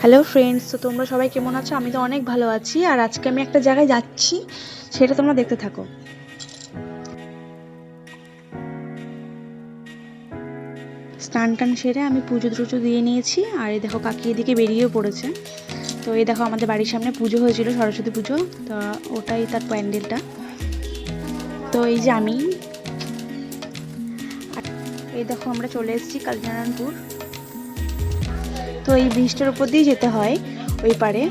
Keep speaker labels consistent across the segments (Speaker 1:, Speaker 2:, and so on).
Speaker 1: Hello friends, তো তোমরা সবাই কেমন আছো? আমি তো অনেক ভালো আছি। আর আজকে আমি একটা জায়গায় যাচ্ছি, সেটা তোমরা দেখতে থাকো। স্নান টান সেরে আমি পুজো টুজো দিয়ে নিয়েছি। আর এই দেখো কাকি এদিকে বেরিয়েও পড়েছে। তো এই দেখো আমাদের বাড়ির সামনে পুজো হয়েছিল, সরস্বতী পুজো। তা ওটাই তার প্যান্ডেলটা। তো এই যে আমি, এই দেখো আমরা চলে এসেছি কালীনারায়ণপুর। তো এই ব্রিজটার উপর দিয়ে যেতে হয় ওই পারে।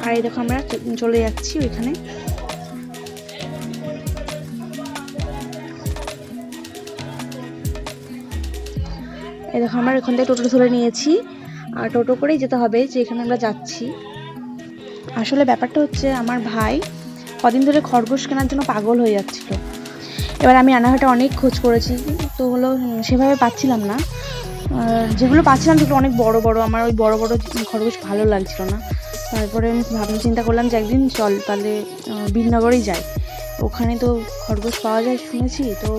Speaker 1: আর এই দেখো আমরা চলে যাচ্ছি ওইখানে। এই দেখো আমরা এখান থেকে টোটো ধরে নিয়েছি, আর টোটো করেই যেতে হবে যেখানে আমরা যাচ্ছি। আসলে ব্যাপারটা হচ্ছে, আমার ভাই কদিন ধরে খরগোশ কেনার জন্য পাগল হয়ে যাচ্ছিল। এবার আমি রানাঘাটে অনেক খোঁজ করেছি, তো হলো সেভাবে পাচ্ছিলাম না। যেগুলো পাচ্ছিলাম সেগুলো অনেক বড় বড়, আমার ওই বড় বড় খরগোশ ভালো লাগছিল না। তারপরে আমি ভাবনা চিন্তা করলাম যে একদিন চল তাহলে বীরনগরেই যাই, ওখানে তো খরগোশ পাওয়া যায় শুনেছি। তো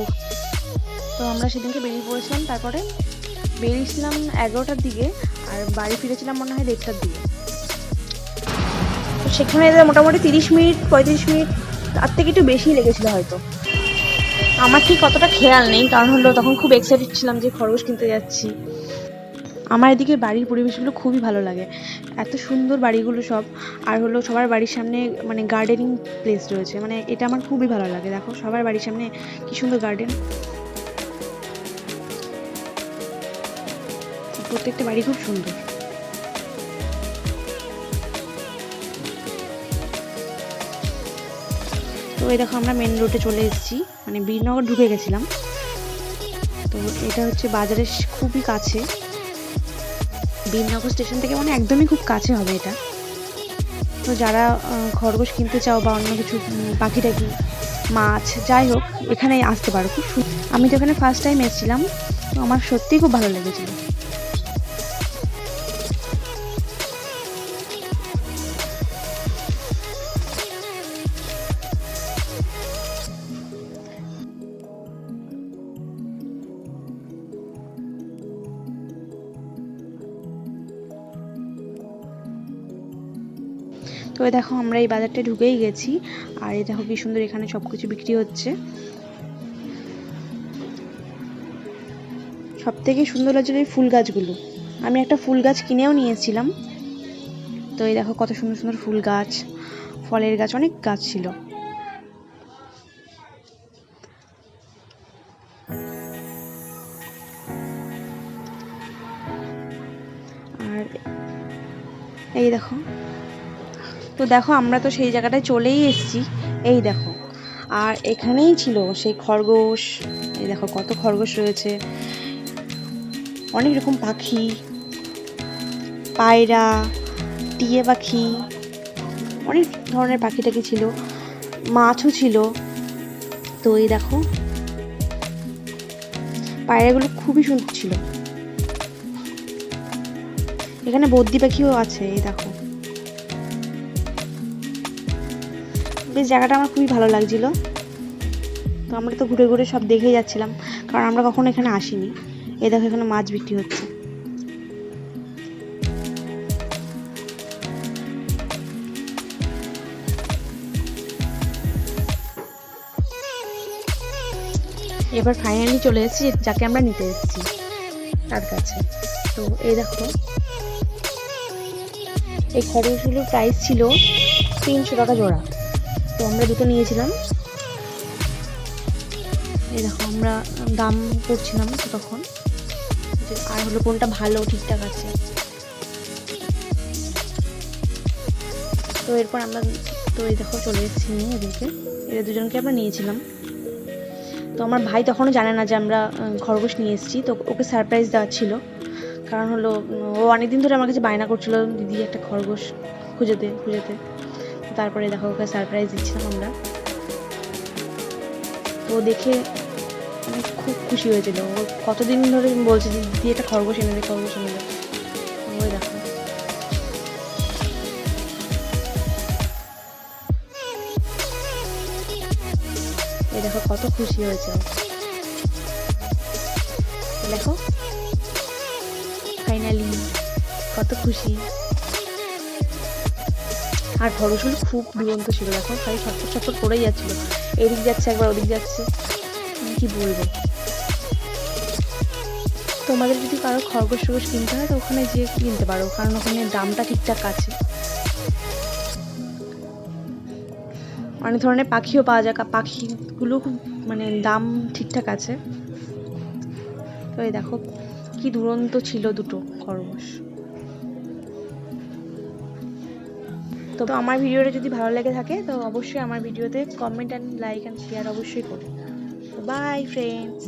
Speaker 1: তো আমরা সেদিনকে বেরিয়ে পড়েছিলাম। তারপরে বেরিয়েছিলাম 11টার দিকে, আর বাড়ি ফিরেছিলাম মনে হয় 1:30টার দিকে। তো সেখানে মোটামুটি 30 মিনিট 35 মিনিট, তার থেকে একটু বেশি লেগেছিলো হয়তো। আমার ঠিক কতটা খেয়াল নেই, কারণ হলো তখন খুব এক্সাইটেড ছিলাম যে খরগোশ কিনতে যাচ্ছি। আমার এদিকে বাড়ির পরিবেশগুলো খুবই ভালো লাগে, এত সুন্দর বাড়িগুলো সব। আর হলো সবার বাড়ির সামনে মানে গার্ডেনিং প্লেস রয়েছে, মানে এটা আমার খুবই ভালো লাগে। দেখো সবার বাড়ির সামনে কি সুন্দর গার্ডেন, প্রত্যেকটা বাড়ি খুব সুন্দর। তো এই দেখো আমরা মেন রোডে চলে এসেছি, মানে বীরনগর ঢুকে গেছিলাম। তো এটা হচ্ছে বাজারের খুবই কাছে, বীরনগর স্টেশন থেকে মানে একদমই খুব কাছে হবে এটা। তো যারা খরগোশ কিনতে চাও বা অন্য কিছু পাখি টাখি মাছ যাই হোক, এখানে আসতে পারো। খুব আমি তো এখানে ফার্স্ট টাইম এসেছিলাম, তো আমার সত্যিই খুব ভালো লেগেছিল। তো এই দেখো আমরা এই বাজারটা ঢুকেই গেছি, আর এই দেখো কি সুন্দর এখানে সবকিছু বিক্রি হচ্ছে। সব থেকে সুন্দর লাগছিল এই ফুল গাছগুলো, আমি একটা ফুল গাছ কিনেও নিয়েছিলাম। তো এই দেখো কত সুন্দর সুন্দর ফুল গাছ, ফলের গাছ, অনেক গাছ ছিল। আর এই দেখো, তো দেখো আমরা তো সেই জায়গাটায় চলেই এসেছি। এই দেখো, আর এখানেই ছিল সেই খরগোশ। এই দেখো কত খরগোশ রয়েছে, অনেক রকম পাখি, পায়রা, টিয়া পাখি, অনেক ধরনের পাখি টাখি ছিল, মাছও ছিল। তো এই দেখো পায়রাগুলো খুবই সুন্দর ছিল। এখানে বদ্রি পাখিও আছে, এই দেখো। বেশ জায়গাটা আমার খুবই ভালো লাগছিল। তো আমরা তো ঘুরে ঘুরে সব দেখেই যাচ্ছিলাম, কারণ আমরা কখনো এখানে আসিনি। এই দেখো এখানে মাছ বিক্রি হচ্ছে। এবার ফাইনালি চলে এসেছি যাকে আমরা নিতে এসেছি তার কাছে। তো এই দেখো এই খরগোশগুলোর প্রাইস ছিল 300 টাকা জোড়া। তো আমরা দুটো নিয়েছিলাম। এই দেখো আমরা দাম করছিলাম তখন, আর হলো কোনটা ভালো ঠিকঠাক আছে। তো এরপর আমরা, তো এই দেখো চলে এসেছি নিয়ে এদেরকে, এদের দুজনকে আমরা নিয়েছিলাম। তো আমার ভাই তখনও জানে না যে আমরা খরগোশ নিয়ে এসেছি, তো ওকে সারপ্রাইজ দেওয়া ছিল। কারণ হলো ও অনেকদিন ধরে আমার কাছে বায়না করছিল দিদি একটা খরগোশ খুঁজেতে খুঁজেতে। তারপরে দেখো ওকে সারপ্রাইজ দিচ্ছিলাম আমরা। তো দেখে মানে খুব খুশি হয়েছিল, ও কতদিন ধরে বলছে যে দিদি একটা খরগোশ এনে দে, খরগোশ এনে দে। ওই দেখো এই দেখো কত খুশি হয়েছে। দেখো ফাইনালি কত খুশি। আর খরগোশগুলো খুব দুরন্ত ছিল, দেখো খালি ছটফট ছটফট করেই যাচ্ছিল, এদিক যাচ্ছে একবার ওদিক যাচ্ছে, কি বলবো। তোমাদের যদি কারো খরগোশ টরগোশ কিনতে হয় তো ওখানে যেয়ে কিনতে পারো, কারণ ওখানে দামটা ঠিকঠাক আছে। অনেক ধরনের পাখিও পাওয়া যায়, পাখিগুলো খুব মানে দাম ঠিকঠাক আছে। তো এই দেখো কি দুরন্ত ছিল দুটো খরগোশ। তো আমার ভিডিওটা যদি ভালো লেগে থাকে তো অবশ্যই আমার ভিডিওতে comment and like and share অবশ্যই করো। By friends.